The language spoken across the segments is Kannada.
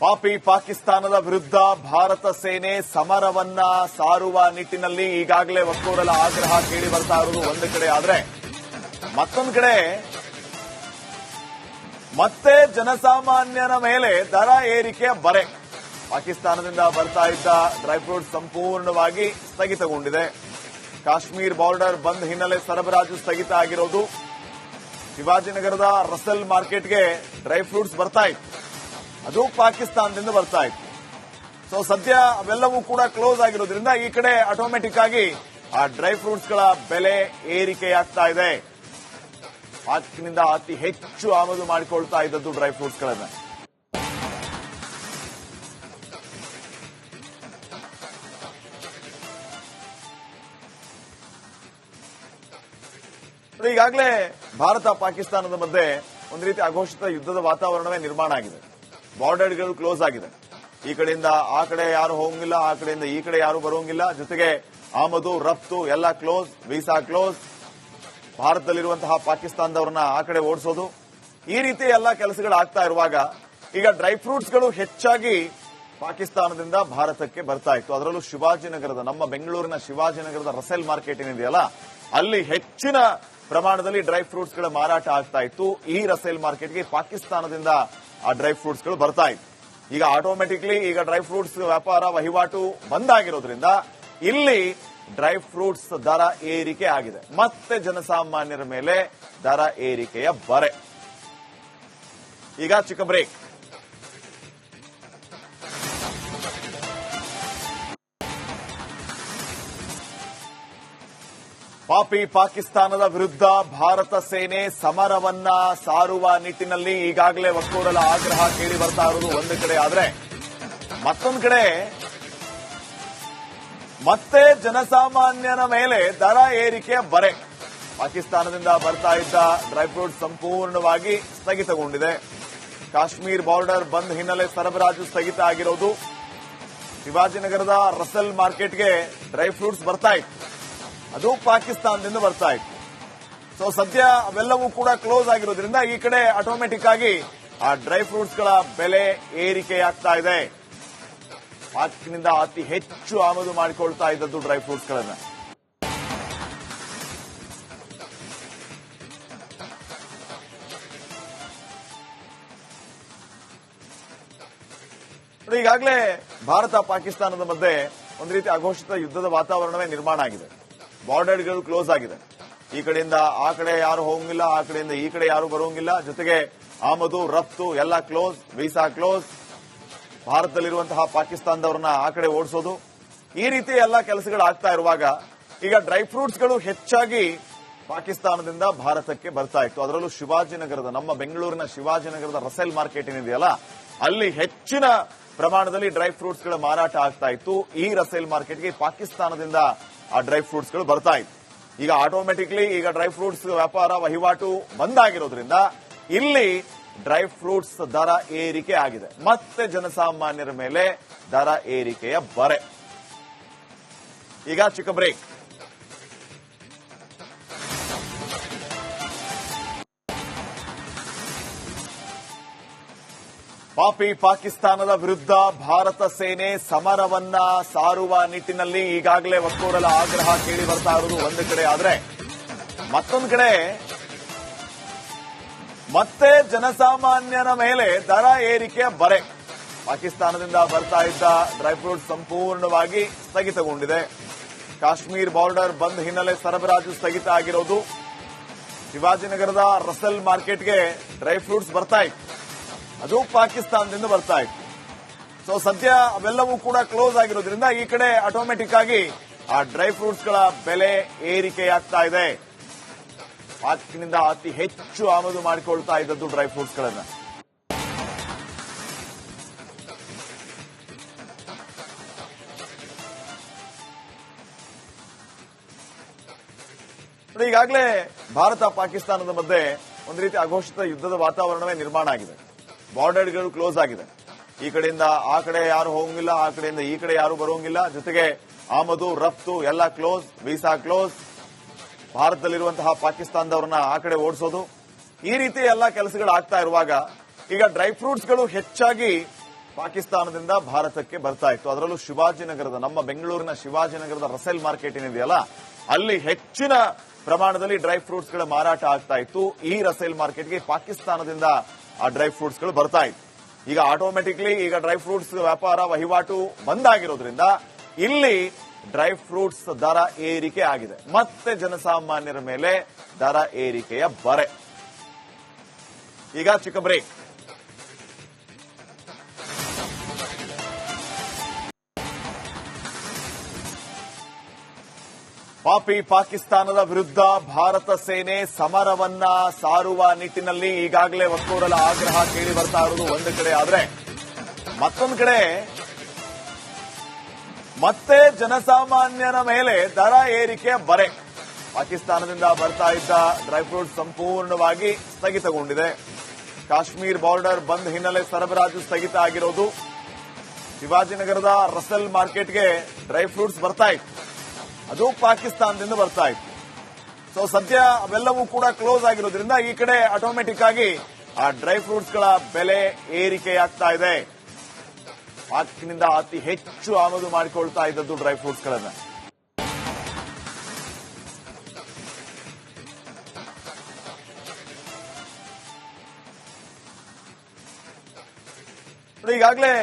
ಪಾಪಿ ಪಾಕಿಸ್ತಾನದ ವಿರುದ್ಧ ಭಾರತ ಸೇನೆ ಸಮರವನ್ನ ಸಾರುವ ನಿಟ್ಟಿನಲ್ಲಿ ಈಗಾಗಲೇ ಒಕ್ಕೂರಲ ಆಗ್ರಹ ಕೇಳಿ ಬರ್ತಾ ಇರುವುದು ಒಂದು ಕಡೆ ಆದ್ರೆ ಮತ್ತೊಂದು ಕಡೆ ಮತ್ತೆ ಜನಸಾಮಾನ್ಯರ ಮೇಲೆ ದರ ಏರಿಕೆ ಬರೆ. ಪಾಕಿಸ್ತಾನದಿಂದ ಬರ್ತಾ ಇದ್ದ ಡ್ರೈ ಫ್ರೂಟ್ಸ್ ಸಂಪೂರ್ಣವಾಗಿ ಸ್ಥಗಿತಗೊಂಡಿದೆ. ಕಾಶ್ಮೀರ್ ಬಾರ್ಡರ್ ಬಂದ್ ಹಿನ್ನೆಲೆ ಸರಬರಾಜು ಸ್ಥಗಿತ ಆಗಿರೋದು. ಶಿವಾಜಿನಗರದ ರಸೆಲ್ ಮಾರ್ಕೆಟ್ಗೆ ಡ್ರೈ ಫ್ರೂಟ್ಸ್ ಬರ್ತಾ ಇತ್ತು, ಅದು ಪಾಕಿಸ್ತಾನದಿಂದ ಬರ್ತಾ ಇತ್ತು. ಸೊ ಸದ್ಯ ಅವೆಲ್ಲವೂ ಕೂಡ ಕ್ಲೋಸ್ ಆಗಿರೋದ್ರಿಂದ ಈ ಕಡೆ ಆಟೋಮೆಟಿಕ್ ಆಗಿ ಆ ಡ್ರೈ ಫ್ರೂಟ್ಸ್ ಗಳ ಬೆಲೆ ಏರಿಕೆಯಾಗ್ತಾ ಇದೆ. ಪಾಕ್ನಿಂದ ಅತಿ ಹೆಚ್ಚು ಆಮದು ಮಾಡಿಕೊಳ್ತಾ ಇದ್ದದ್ದು ಡ್ರೈ ಫ್ರೂಟ್ಸ್ ಗಳನ್ನ. ಈಗಾಗಲೇ ಭಾರತ ಪಾಕಿಸ್ತಾನದ ಮಧ್ಯೆ ಒಂದು ರೀತಿ ಅಘೋಷಿತ ಯುದ್ಧದ ವಾತಾವರಣವೇ ನಿರ್ಮಾಣ ಆಗಿದೆ. ಬಾರ್ಡರ್ಗಳು ಕ್ಲೋಸ್ ಆಗಿದೆ. ಈ ಕಡೆಯಿಂದ ಆ ಕಡೆ ಯಾರು ಹೋಗಂಗಿಲ್ಲ, ಆ ಕಡೆಯಿಂದ ಈ ಕಡೆ ಯಾರು ಬರೋಂಗಿಲ್ಲ. ಜೊತೆಗೆ ಆಮದು ರಫ್ತು ಎಲ್ಲ ಕ್ಲೋಸ್, ವೀಸಾ ಕ್ಲೋಸ್. ಭಾರತದಲ್ಲಿರುವಂತಹ ಪಾಕಿಸ್ತಾನದವರನ್ನ ಆ ಕಡೆ ಓಡಿಸೋದು, ಈ ರೀತಿ ಎಲ್ಲ ಕೆಲಸಗಳು ಆಗ್ತಾ ಇರುವಾಗ ಈಗ ಡ್ರೈ ಫ್ರೂಟ್ಸ್ಗಳು ಹೆಚ್ಚಾಗಿ ಪಾಕಿಸ್ತಾನದಿಂದ ಭಾರತಕ್ಕೆ ಬರ್ತಾ ಇತ್ತು. ಅದರಲ್ಲೂ ಶಿವಾಜಿನಗರದ, ನಮ್ಮ ಬೆಂಗಳೂರಿನ ಶಿವಾಜಿನಗರದ ರಸೆಲ್ ಮಾರ್ಕೆಟ್ ಏನಿದೆಯಲ್ಲ, ಅಲ್ಲಿ ಹೆಚ್ಚಿನ ಪ್ರಮಾಣದಲ್ಲಿ ಡ್ರೈ ಫ್ರೂಟ್ಸ್ಗಳ ಮಾರಾಟ ಆಗ್ತಾ ಇತ್ತು. ಈ ರಸೇಲ್ ಮಾರ್ಕೆಟ್ಗೆ ಪಾಕಿಸ್ತಾನದಿಂದ ಆ ಡ್ರೈ ಫ್ರೂಟ್ಸ್ಗಳು ಬರ್ತಾ ಇತ್ತು. ಈಗ ಆಟೋಮೆಟಿಕ್ಲಿ ಈಗ ಡ್ರೈ ಫ್ರೂಟ್ಸ್ ವ್ಯಾಪಾರ ವಹಿವಾಟು ಬಂದಾಗಿರೋದ್ರಿಂದ ಇಲ್ಲಿ ಡ್ರೈ ಫ್ರೂಟ್ಸ್ ದರ ಏರಿಕೆ ಆಗಿದೆ. ಮತ್ತೆ ಜನಸಾಮಾನ್ಯರ ಮೇಲೆ ದರ ಏರಿಕೆಯ ಬರೆ. ಈಗ ಚಿಕ್ಕ ಬ್ರೇಕ್. ಪಾಪಿ ಪಾಕಿಸ್ತಾನದ ವಿರುದ್ಧ ಭಾರತ ಸೇನೆ ಸಮರವನ್ನ ಸಾರುವ ನಿಟ್ಟಿನಲ್ಲಿ ಈಗಾಗಲೇ ಒಕ್ಕೂರಲ ಆಗ್ರಹ ಕೇಳಿ ಬರ್ತಾ ಇರುವುದು ಒಂದು ಕಡೆ ಆದ್ರೆ ಮತ್ತೊಂದು ಕಡೆ ಮತ್ತೆ ಜನಸಾಮಾನ್ಯರ ಮೇಲೆ ದರ ಏರಿಕೆ ಬರೆ. ಪಾಕಿಸ್ತಾನದಿಂದ ಬರ್ತಾ ಇದ್ದ ಡ್ರೈ ಫ್ರೂಟ್ಸ್ ಸಂಪೂರ್ಣವಾಗಿ ಸ್ಥಗಿತಗೊಂಡಿದೆ. ಕಾಶ್ಮೀರ್ ಬಾರ್ಡರ್ ಬಂದ್ ಹಿನ್ನೆಲೆ ಸರಬರಾಜು ಸ್ಥಗಿತ ಆಗಿರೋದು. ಶಿವಾಜಿನಗರದ ರಸೆಲ್ ಮಾರ್ಕೆಟ್ಗೆ ಡ್ರೈ ಫ್ರೂಟ್ಸ್ ಬರ್ತಾ ಇತ್ತು, ಅದು ಪಾಕಿಸ್ತಾನದಿಂದ ಬರ್ತಾ ಇತ್ತು. ಸೊ ಸದ್ಯ ಅವೆಲ್ಲವೂ ಕೂಡ ಕ್ಲೋಸ್ ಆಗಿರೋದ್ರಿಂದ ಈ ಕಡೆ ಆಟೋಮೆಟಿಕ್ ಆಗಿ ಆ ಡ್ರೈ ಫ್ರೂಟ್ಸ್ ಗಳ ಬೆಲೆ ಏರಿಕೆಯಾಗ್ತಾ ಇದೆ. ಪಾಕ್ನಿಂದ ಅತಿ ಹೆಚ್ಚು ಆಮದು ಮಾಡಿಕೊಳ್ತಾ ಇದ್ದದ್ದು ಡ್ರೈ ಫ್ರೂಟ್ಸ್ ಗಳನ್ನ. ಈಗಾಗಲೇ ಭಾರತ ಪಾಕಿಸ್ತಾನದ ಮಧ್ಯೆ ಒಂದು ರೀತಿ ಅಘೋಷಿತ ಯುದ್ಧದ ವಾತಾವರಣವೇ ನಿರ್ಮಾಣ ಆಗಿದೆ. ಬಾರ್ಡರ್ಗಳು ಕ್ಲೋಸ್ ಆಗಿದೆ. ಈ ಕಡೆಯಿಂದ ಆ ಕಡೆ ಯಾರು ಹೋಗಂಗಿಲ್ಲ, ಆ ಕಡೆಯಿಂದ ಈ ಕಡೆ ಯಾರು ಬರೋಂಗಿಲ್ಲ. ಜೊತೆಗೆ ಆಮದು ರಫ್ತು ಎಲ್ಲ ಕ್ಲೋಸ್, ವೀಸಾ ಕ್ಲೋಸ್. ಭಾರತದಲ್ಲಿರುವಂತಹ ಪಾಕಿಸ್ತಾನದವರನ್ನ ಆ ಕಡೆ ಓಡಿಸೋದು, ಈ ರೀತಿ ಎಲ್ಲ ಕೆಲಸಗಳು ಆಗ್ತಾ ಇರುವಾಗ ಈಗ ಡ್ರೈ ಫ್ರೂಟ್ಸ್ಗಳು ಹೆಚ್ಚಾಗಿ ಪಾಕಿಸ್ತಾನದಿಂದ ಭಾರತಕ್ಕೆ ಬರ್ತಾ ಇತ್ತು. ಅದರಲ್ಲೂ ಶಿವಾಜಿನಗರದ, ನಮ್ಮ ಬೆಂಗಳೂರಿನ ಶಿವಾಜಿನಗರದ ರಸೆಲ್ ಮಾರ್ಕೆಟ್ ಏನಿದೆಯಲ್ಲ, ಅಲ್ಲಿ ಹೆಚ್ಚಿನ ಪ್ರಮಾಣದಲ್ಲಿ ಡ್ರೈ ಫ್ರೂಟ್ಸ್ಗಳ ಮಾರಾಟ ಆಗ್ತಾ ಇತ್ತು. ಈ ರಸೆಲ್ ಮಾರ್ಕೆಟ್ಗೆ ಪಾಕಿಸ್ತಾನದಿಂದ ಆ ಡ್ರೈ ಫ್ರೂಟ್ಸ್ಗಳು ಬರ್ತಾ ಇತ್ತು. ಈಗ ಆಟೋಮೆಟಿಕ್ಲಿ ಈಗ ಡ್ರೈ ಫ್ರೂಟ್ಸ್ ವ್ಯಾಪಾರ ವಹಿವಾಟು ಬಂದಾಗಿರೋದ್ರಿಂದ ಇಲ್ಲಿ ಡ್ರೈ ಫ್ರೂಟ್ಸ್ ದರ ಏರಿಕೆ ಆಗಿದೆ. ಮತ್ತೆ ಜನಸಾಮಾನ್ಯರ ಮೇಲೆ ದರ ಏರಿಕೆಯ ಬರೆ. ಈಗ ಚಿಕ್ಕ ಬ್ರೇಕ್. ಪಾಪಿ ಪಾಕಿಸ್ತಾನದ ವಿರುದ್ಧ ಭಾರತ ಸೇನೆ ಸಮರವನ್ನ ಸಾರುವ ನಿಟ್ಟಿನಲ್ಲಿ ಈಗಾಗಲೇ ಒಕ್ಕೂರಲ ಆಗ್ರಹ ಕೇಳಿ ಬರ್ತಾ ಇರುವುದು ಒಂದು ಕಡೆ ಆದ್ರೆ ಮತ್ತೊಂದು ಕಡೆ ಮತ್ತೆ ಜನಸಾಮಾನ್ಯರ ಮೇಲೆ ದರ ಏರಿಕೆ ಬರೆ. ಪಾಕಿಸ್ತಾನದಿಂದ ಬರ್ತಾ ಇದ್ದ ಡ್ರೈ ಫ್ರೂಟ್ಸ್ ಸಂಪೂರ್ಣವಾಗಿ ಸ್ಥಗಿತಗೊಂಡಿದೆ. ಕಾಶ್ಮೀರ್ ಬಾರ್ಡರ್ ಬಂದ್ ಹಿನ್ನೆಲೆ ಸರಬರಾಜು ಸ್ಥಗಿತ ಆಗಿರೋದು. ಶಿವಾಜಿನಗರದ ರಸೆಲ್ ಮಾರ್ಕೆಟ್ಗೆ ಡ್ರೈ ಫ್ರೂಟ್ಸ್ ಬರ್ತಾ ಇತ್ತು, ಅದು ಪಾಕಿಸ್ತಾನದಿಂದ ಬರ್ತಾ ಇತ್ತು. ಸೊ ಸದ್ಯ ಅವೆಲ್ಲವೂ ಕೂಡ ಕ್ಲೋಸ್ ಆಗಿರೋದ್ರಿಂದ ಈ ಕಡೆ ಆಟೋಮೆಟಿಕ್ ಆಗಿ ಆ ಡ್ರೈ ಫ್ರೂಟ್ಸ್ ಗಳ ಬೆಲೆ ಏರಿಕೆಯಾಗ್ತಾ ಇದೆ. ಪಾಕ್ನಿಂದ ಅತಿ ಹೆಚ್ಚು ಆಮದು ಮಾಡಿಕೊಳ್ತಾ ಇದ್ದದ್ದು ಡ್ರೈ ಫ್ರೂಟ್ಸ್ ಗಳನ್ನ. ಈಗಾಗಲೇ ಭಾರತ ಪಾಕಿಸ್ತಾನದ ಮಧ್ಯೆ ಒಂದು ರೀತಿ ಅಘೋಷಿತ ಯುದ್ಧದ ವಾತಾವರಣವೇ ನಿರ್ಮಾಣ ಆಗಿದೆ. ಬಾರ್ಡರ್ಗಳು ಕ್ಲೋಸ್ ಆಗಿದೆ. ಈ ಕಡೆಯಿಂದ ಆ ಕಡೆ ಯಾರು ಹೋಗಂಗಿಲ್ಲ, ಆ ಕಡೆಯಿಂದ ಈ ಕಡೆ ಯಾರು ಬರೋಂಗಿಲ್ಲ. ಜೊತೆಗೆ ಆಮದು ರಫ್ತು ಎಲ್ಲ ಕ್ಲೋಸ್, ವೀಸಾ ಕ್ಲೋಸ್. ಭಾರತದಲ್ಲಿರುವಂತಹ ಪಾಕಿಸ್ತಾನದವರನ್ನ ಆ ಕಡೆ ಓಡಿಸೋದು, ಈ ರೀತಿ ಎಲ್ಲ ಕೆಲಸಗಳು ಆಗ್ತಾ ಇರುವಾಗ ಈಗ ಡ್ರೈ ಫ್ರೂಟ್ಸ್ಗಳು ಹೆಚ್ಚಾಗಿ ಪಾಕಿಸ್ತಾನದಿಂದ ಭಾರತಕ್ಕೆ ಬರ್ತಾ ಇತ್ತು. ಅದರಲ್ಲೂ ಶಿವಾಜಿನಗರದ, ನಮ್ಮ ಬೆಂಗಳೂರಿನ ಶಿವಾಜಿನಗರದ ರಸೇಲ್ ಮಾರ್ಕೆಟ್ ಏನಿದೆಯಲ್ಲ, ಅಲ್ಲಿ ಹೆಚ್ಚಿನ ಪ್ರಮಾಣದಲ್ಲಿ ಡ್ರೈ ಫ್ರೂಟ್ಸ್ ಗಳ ಮಾರಾಟ ಆಗ್ತಾ ಇತ್ತು. ಈ ರಸೇಲ್ ಮಾರ್ಕೆಟ್ಗೆ ಪಾಕಿಸ್ತಾನದಿಂದ ಆ ಡ್ರೈ ಫ್ರೂಟ್ಸ್ ಗಳು ಬರ್ತಾ ಇತ್ತು. ಈಗ ಆಟೋಮೆಟಿಕ್ಲಿ ಈಗ ಡ್ರೈ ಫ್ರೂಟ್ಸ್ ವ್ಯಾಪಾರ ವಹಿವಾಟು ಬಂದಾಗಿರೋದ್ರಿಂದ ಇಲ್ಲಿ ಡ್ರೈ ಫ್ರೂಟ್ಸ್ ದರ ಏರಿಕೆ ಆಗಿದೆ. ಮತ್ತೆ ಜನಸಾಮಾನ್ಯರ ಮೇಲೆ ದರ ಏರಿಕೆಯ ಬರೆ. ಈಗ ಚಿಕ್ಕ ಬ್ರೇಕ್. ಪಾಕಿಸ್ತಾನದ ವಿರುದ್ಧ ಭಾರತ ಸೇನೆ ಸಮರವನ್ನ ಸಾರುವ ನಿಟ್ಟಿನಲ್ಲಿ ಈಗಾಗಲೇ ಒಕ್ಕೊರಲ ಆಗ್ರಹ ಕೇಳಿ ಬರ್ತಾ ಇರೋದು ಒಂದು ಕಡೆ ಆದ್ರೆ, ಮತ್ತೊಂದು ಕಡೆ ಮತ್ತೆ ಜನಸಾಮಾನ್ಯರ ಮೇಲೆ ದರ ಏರಿಕೆ ಬರೆ. ಪಾಕಿಸ್ತಾನದಿಂದ ಬರ್ತಾ ಇದ್ದ ಡ್ರೈ ಫ್ರೂಟ್ ಸಂಪೂರ್ಣವಾಗಿ ಸ್ಥಗಿತಗೊಂಡಿದೆ. ಕಾಶ್ಮೀರ್ ಬಾರ್ಡರ್ ಬಂದ್ ಹಿನ್ನೆಲೆ ಸರಬರಾಜು ಸ್ಥಗಿತ ಆಗಿರೋದು. ಶಿವಾಜಿನಗರದ ರಸಲ್ ಮಾರ್ಕೆಟ್ಗೆ ಡ್ರೈ ಫ್ರೂಟ್ಸ್ ಬರ್ತಾ ಇತ್ತು, ಅದು ಪಾಕಿಸ್ತಾನದಿಂದ ಬರ್ತಾ ಇತ್ತು. ಸೊ ಸದ್ಯ ಅವೆಲ್ಲವೂ ಕೂಡ ಕ್ಲೋಸ್ ಆಗಿರೋದ್ರಿಂದ ಈ ಕಡೆ ಆಟೋಮೆಟಿಕ್ ಆಗಿ ಆ ಡ್ರೈ ಫ್ರೂಟ್ಸ್ ಗಳ ಬೆಲೆ ಏರಿಕೆಯಾಗ್ತಾ ಇದೆ. ಪಾಕ್ನಿಂದ ಅತಿ ಹೆಚ್ಚು ಆಮದು ಮಾಡಿಕೊಳ್ತಾ ಇದ್ದದ್ದು ಡ್ರೈ ಫ್ರೂಟ್ಸ್ ಗಳನ್ನ. ಈಗಾಗಲೇ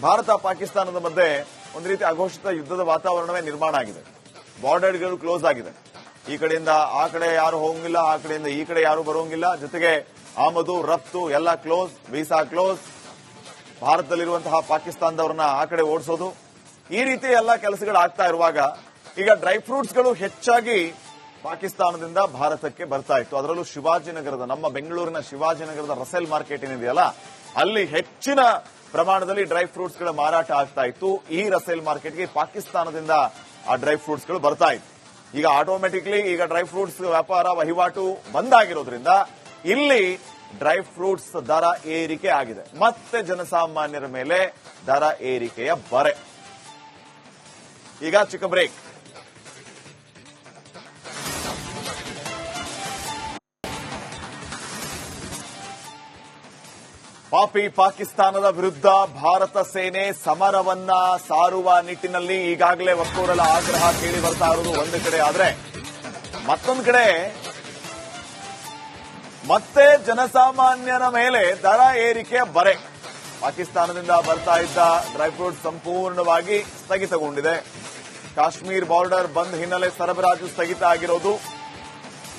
ಭಾರತ ಪಾಕಿಸ್ತಾನದ ಮಧ್ಯೆ ಒಂದು ರೀತಿ ಅಘೋಷಿತ ಯುದ್ಧದ ವಾತಾವರಣವೇ ನಿರ್ಮಾಣ ಆಗಿದೆ. ಬಾರ್ಡರ್ಗಳು ಕ್ಲೋಸ್ ಆಗಿದೆ. ಈ ಕಡೆಯಿಂದ ಆ ಕಡೆ ಯಾರು ಹೋಗಂಗಿಲ್ಲ, ಆ ಕಡೆಯಿಂದ ಈ ಕಡೆ ಯಾರು ಬರೋಂಗಿಲ್ಲ. ಜೊತೆಗೆ ಆಮದು ರಫ್ತು ಎಲ್ಲ ಕ್ಲೋಸ್, ವೀಸಾ ಕ್ಲೋಸ್. ಭಾರತದಲ್ಲಿರುವಂತಹ ಪಾಕಿಸ್ತಾನದವ್ರನ್ನ ಆ ಕಡೆ ಓಡಿಸೋದು, ಈ ರೀತಿ ಎಲ್ಲ ಕೆಲಸಗಳು ಆಗ್ತಾ ಇರುವಾಗ ಈಗ ಡ್ರೈ ಫ್ರೂಟ್ಸ್ಗಳು ಹೆಚ್ಚಾಗಿ ಪಾಕಿಸ್ತಾನದಿಂದ ಭಾರತಕ್ಕೆ ಬರ್ತಾ ಇತ್ತು. ಅದರಲ್ಲೂ ಶಿವಾಜಿನಗರದ, ನಮ್ಮ ಬೆಂಗಳೂರಿನ ಶಿವಾಜಿನಗರದ ರಸೇಲ್ ಮಾರ್ಕೆಟ್ ಏನಿದೆಯಲ್ಲ, ಅಲ್ಲಿ ಹೆಚ್ಚಿನ ಪ್ರಮಾಣದಲ್ಲಿ ಡ್ರೈ ಫ್ರೂಟ್ಸ್ ಗಳ ಮಾರಾಟ ಆಗ್ತಾ ಇತ್ತು. ಈ ರಸೇಲ್ ಮಾರ್ಕೆಟ್ಗೆ ಪಾಕಿಸ್ತಾನದಿಂದ ಆ ಡ್ರೈ ಫ್ರೂಟ್ಸ್ ಗಳು ಬರ್ತಾ ಇತ್ತು. ಈಗ ಆಟೋಮೆಟಿಕ್ಲಿ ಈಗ ಡ್ರೈ ಫ್ರೂಟ್ಸ್ ವ್ಯಾಪಾರ ವಹಿವಾಟು ಬಂದಾಗಿರೋದ್ರಿಂದ ಇಲ್ಲಿ ಡ್ರೈ ಫ್ರೂಟ್ಸ್ ದರ ಏರಿಕೆ ಆಗಿದೆ. ಮತ್ತೆ ಜನಸಾಮಾನ್ಯರ ಮೇಲೆ ದರ ಏರಿಕೆಯ ಬರೆ. ಈಗ ಚಿಕ್ಕ ಬ್ರೇಕ್. ಪಾಕಿಸ್ತಾನದ ವಿರುದ್ಧ ಭಾರತ ಸೇನೆ ಸಮರವನ್ನ ಸಾರುವ ನಿಟ್ಟಿನಲ್ಲಿ ಈಗಾಗಲೇ ಒಕ್ಕೊರಲ ಆಗ್ರಹ ಕೇಳಿ ಬರ್ತಾ ಇರೋದು ಒಂದು ಕಡೆ ಆದ್ರೆ, ಮತ್ತೊಂದು ಕಡೆ ಮತ್ತೆ ಜನಸಾಮಾನ್ಯರ ಮೇಲೆ ದರ ಏರಿಕೆಯ ಬರೆ. ಪಾಕಿಸ್ತಾನದಿಂದ ಬರ್ತಾ ಇದ್ದ ಡ್ರೈ ಫ್ರೂಟ್ ಸಂಪೂರ್ಣವಾಗಿ ಸ್ಥಗಿತಗೊಂಡಿದೆ. ಕಾಶ್ಮೀರ್ ಬಾರ್ಡರ್ ಬಂದ್ ಹಿನ್ನೆಲೆ ಸರಬರಾಜು ಸ್ಥಗಿತ ಆಗಿರೋದು.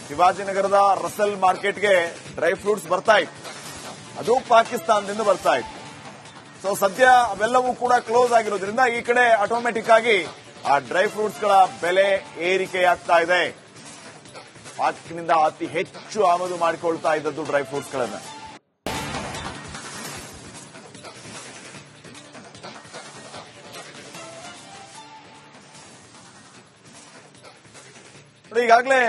ಶಿವಾಜಿನಗರದ ರಸಲ್ ಮಾರ್ಕೆಟ್ಗೆ ಡ್ರೈ ಫ್ರೂಟ್ಸ್ ಬರ್ತಾ ಇತ್ತು, ಅದು ಪಾಕಿಸ್ತಾನದಿಂದ ಬರ್ತಾ ಇತ್ತು. ಸೊ ಸದ್ಯ ಅವೆಲ್ಲವೂ ಕೂಡ ಕ್ಲೋಸ್ ಆಗಿರೋದ್ರಿಂದ ಈ ಕಡೆ ಆಟೋಮೆಟಿಕ್ ಆಗಿ ಆ ಡ್ರೈ ಫ್ರೂಟ್ಸ್ ಗಳ ಬೆಲೆ ಏರಿಕೆಯಾಗ್ತಾ ಇದೆ. ಪಾಕ್ನಿಂದ ಅತಿ ಹೆಚ್ಚು ಆಮದು ಮಾಡಿಕೊಳ್ತಾ ಇದ್ದದ್ದು ಡ್ರೈ ಫ್ರೂಟ್ಸ್ ಗಳನ್ನ. ಈಗಾಗಲೇ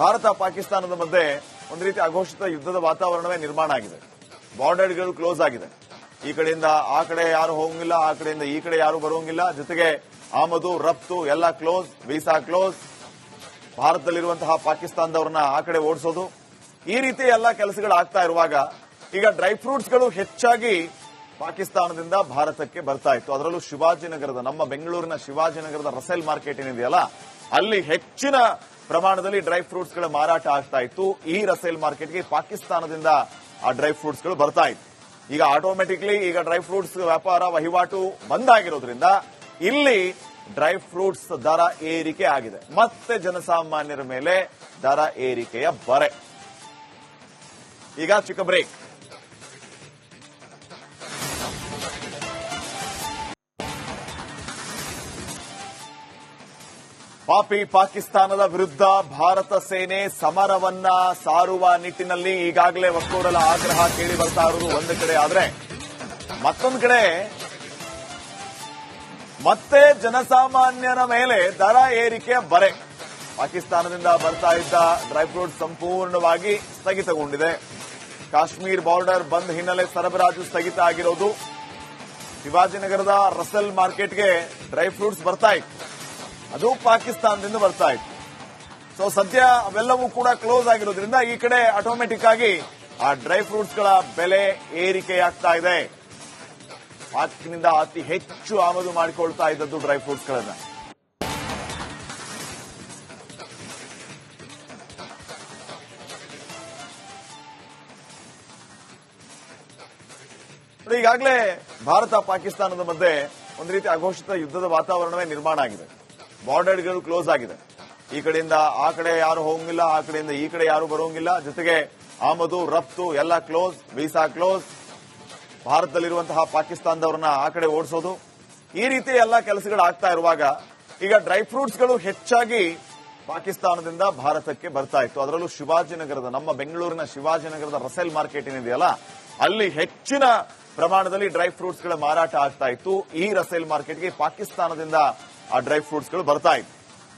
ಭಾರತ ಪಾಕಿಸ್ತಾನದ ಮಧ್ಯೆ ಒಂದು ರೀತಿ ಅಘೋಷಿತ ಯುದ್ಧದ ವಾತಾವರಣವೇ ನಿರ್ಮಾಣ ಆಗಿದೆ. ಬಾರ್ಡರ್ಗಳು ಕ್ಲೋಸ್ ಆಗಿದೆ. ಈ ಕಡೆಯಿಂದ ಆ ಕಡೆ ಯಾರು ಹೋಗಂಗಿಲ್ಲ, ಆ ಕಡೆಯಿಂದ ಈ ಕಡೆ ಯಾರು ಬರೋಂಗಿಲ್ಲ. ಜೊತೆಗೆ ಆಮದು ರಫ್ತು ಎಲ್ಲ ಕ್ಲೋಸ್, ವೀಸಾ ಕ್ಲೋಸ್. ಭಾರತದಲ್ಲಿರುವಂತಹ ಪಾಕಿಸ್ತಾನದವ್ರನ್ನ ಆ ಕಡೆ ಓಡಿಸೋದು, ಈ ರೀತಿ ಎಲ್ಲ ಕೆಲಸಗಳು ಆಗ್ತಾ ಇರುವಾಗ ಈಗ ಡ್ರೈ ಫ್ರೂಟ್ಸ್ಗಳು ಹೆಚ್ಚಾಗಿ ಪಾಕಿಸ್ತಾನದಿಂದ ಭಾರತಕ್ಕೆ ಬರ್ತಾ ಇತ್ತು. ಅದರಲ್ಲೂ ಶಿವಾಜಿನಗರದ, ನಮ್ಮ ಬೆಂಗಳೂರಿನ ಶಿವಾಜಿನಗರದ ರಸೇಲ್ ಮಾರ್ಕೆಟ್ ಏನಿದೆಯಲ್ಲ, ಅಲ್ಲಿ ಹೆಚ್ಚಿನ ಪ್ರಮಾಣದಲ್ಲಿ ಡ್ರೈ ಫ್ರೂಟ್ಸ್ ಗಳ ಮಾರಾಟ ಆಗ್ತಾ ಇತ್ತು. ಈ ರಸೇಲ್ ಮಾರ್ಕೆಟ್ಗೆ ಪಾಕಿಸ್ತಾನದಿಂದ ಆ ಡ್ರೈ ಫ್ರೂಟ್ಸ್ ಗಳು ಬರ್ತಾ ಇತ್ತು. ಈಗ ಆಟೋಮೆಟಿಕ್ಲಿ ಈಗ ಡ್ರೈ ಫ್ರೂಟ್ಸ್ ವ್ಯಾಪಾರ ವಹಿವಾಟು ಬಂದಾಗಿರೋದ್ರಿಂದ ಇಲ್ಲಿ ಡ್ರೈ ಫ್ರೂಟ್ಸ್ ದರ ಏರಿಕೆ ಆಗಿದೆ. ಮತ್ತೆ ಜನಸಾಮಾನ್ಯರ ಮೇಲೆ ದರ ಏರಿಕೆಯ ಬರೆ. ಈಗ ಚಿಕ್ಕ ಬ್ರೇಕ್. ಪಾಕಿಸ್ತಾನದ ವಿರುದ್ಧ ಭಾರತ ಸೇನೆ ಸಮರವನ್ನ ಸಾರುವ ನಿಟ್ಟಿನಲ್ಲಿ ಈಗಾಗಲೇ ಒಕ್ಕೊರಲ ಆಗ್ರಹ ಕೇಳಿ ಬರ್ತಾ ಇರೋದು ಒಂದು ಕಡೆ ಆದ್ರೆ, ಮತ್ತೊಂದು ಕಡೆ ಮತ್ತೆ ಜನಸಾಮಾನ್ಯರ ಮೇಲೆ ದರ ಏರಿಕೆಯ ಬರೆ. ಪಾಕಿಸ್ತಾನದಿಂದ ಬರ್ತಾ ಇದ್ದ ಡ್ರೈ ಫ್ರೂಟ್ ಸಂಪೂರ್ಣವಾಗಿ ಸ್ಥಗಿತಗೊಂಡಿದೆ. ಕಾಶ್ಮೀರ್ ಬಾರ್ಡರ್ ಬಂದ್ ಹಿನ್ನೆಲೆ ಸರಬರಾಜು ಸ್ಥಗಿತ ಆಗಿರೋದು. ಶಿವಾಜಿನಗರದ ರಸಲ್ ಮಾರ್ಕೆಟ್ಗೆ ಡ್ರೈ ಫ್ರೂಟ್ಸ್ ಬರ್ತಾ ಇತ್ತು, ಅದು ಪಾಕಿಸ್ತಾನದಿಂದ ಬರ್ತಾ ಇತ್ತು. ಸೊ ಸದ್ಯ ಅವೆಲ್ಲವೂ ಕೂಡ ಕ್ಲೋಸ್ ಆಗಿರೋದ್ರಿಂದ ಈ ಕಡೆ ಆಟೋಮೆಟಿಕ್ ಆಗಿ ಆ ಡ್ರೈ ಫ್ರೂಟ್ಸ್ ಗಳ ಬೆಲೆ ಏರಿಕೆಯಾಗ್ತಾ ಇದೆ. ಪಾಕ್ನಿಂದ ಅತಿ ಹೆಚ್ಚು ಆಮದು ಮಾಡಿಕೊಳ್ತಾ ಇದ್ದದ್ದು ಡ್ರೈ ಫ್ರೂಟ್ಸ್ಗಳನ್ನ. ಈಗಾಗಲೇ ಭಾರತ ಪಾಕಿಸ್ತಾನದ ಮಧ್ಯೆ ಒಂದು ರೀತಿ ಅಘೋಷಿತ ಯುದ್ಧದ ವಾತಾವರಣವೇ ನಿರ್ಮಾಣ ಆಗಿದೆ. ಬಾರ್ಡರ್ಗಳು ಕ್ಲೋಸ್ ಆಗಿದೆ. ಈ ಕಡೆಯಿಂದ ಆ ಕಡೆ ಯಾರು ಹೋಗಂಗಿಲ್ಲ, ಆ ಕಡೆಯಿಂದ ಈ ಕಡೆ ಯಾರು ಬರೋಂಗಿಲ್ಲ. ಜೊತೆಗೆ ಆಮದು ರಫ್ತು ಎಲ್ಲ ಕ್ಲೋಸ್, ವೀಸಾ ಕ್ಲೋಸ್. ಭಾರತದಲ್ಲಿರುವಂತಹ ಪಾಕಿಸ್ತಾನದವರನ್ನ ಆ ಕಡೆ ಓಡಿಸೋದು, ಈ ರೀತಿ ಎಲ್ಲ ಕೆಲಸಗಳು ಆಗ್ತಾ ಇರುವಾಗ ಈಗ ಡ್ರೈ ಫ್ರೂಟ್ಸ್ಗಳು ಹೆಚ್ಚಾಗಿ ಪಾಕಿಸ್ತಾನದಿಂದ ಭಾರತಕ್ಕೆ ಬರ್ತಾ ಇತ್ತು. ಅದರಲ್ಲೂ ಶಿವಾಜಿನಗರದ, ನಮ್ಮ ಬೆಂಗಳೂರಿನ ಶಿವಾಜಿನಗರದ ರಸೇಲ್ ಮಾರ್ಕೆಟ್ ಏನಿದೆಯಲ್ಲ, ಅಲ್ಲಿ ಹೆಚ್ಚಿನ ಪ್ರಮಾಣದಲ್ಲಿ ಡ್ರೈ ಫ್ರೂಟ್ಸ್ಗಳ ಮಾರಾಟ ಆಗ್ತಾ ಇತ್ತು. ಈ ರಸೇಲ್ ಮಾರ್ಕೆಟ್ಗೆ ಪಾಕಿಸ್ತಾನದಿಂದ ಆ ಡ್ರೈ ಫ್ರೂಟ್ಸ್ಗಳು ಬರ್ತಾ ಇತ್ತು.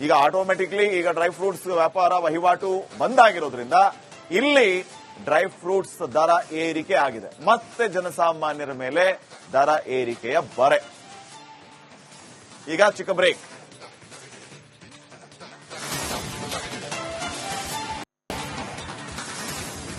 ಈಗ ಆಟೋಮೆಟಿಕ್ಲಿ ಈಗ ಡ್ರೈ ಫ್ರೂಟ್ಸ್ ವ್ಯಾಪಾರ ವಹಿವಾಟು ಬಂದಾಗಿರೋದ್ರಿಂದ ಇಲ್ಲಿ ಡ್ರೈ ಫ್ರೂಟ್ಸ್ ದರ ಏರಿಕೆ ಆಗಿದೆ. ಮತ್ತೆ ಜನಸಾಮಾನ್ಯರ ಮೇಲೆ ದರ ಏರಿಕೆಯ ಬರೆ. ಈಗ ಚಿಕ್ಕ ಬ್ರೇಕ್.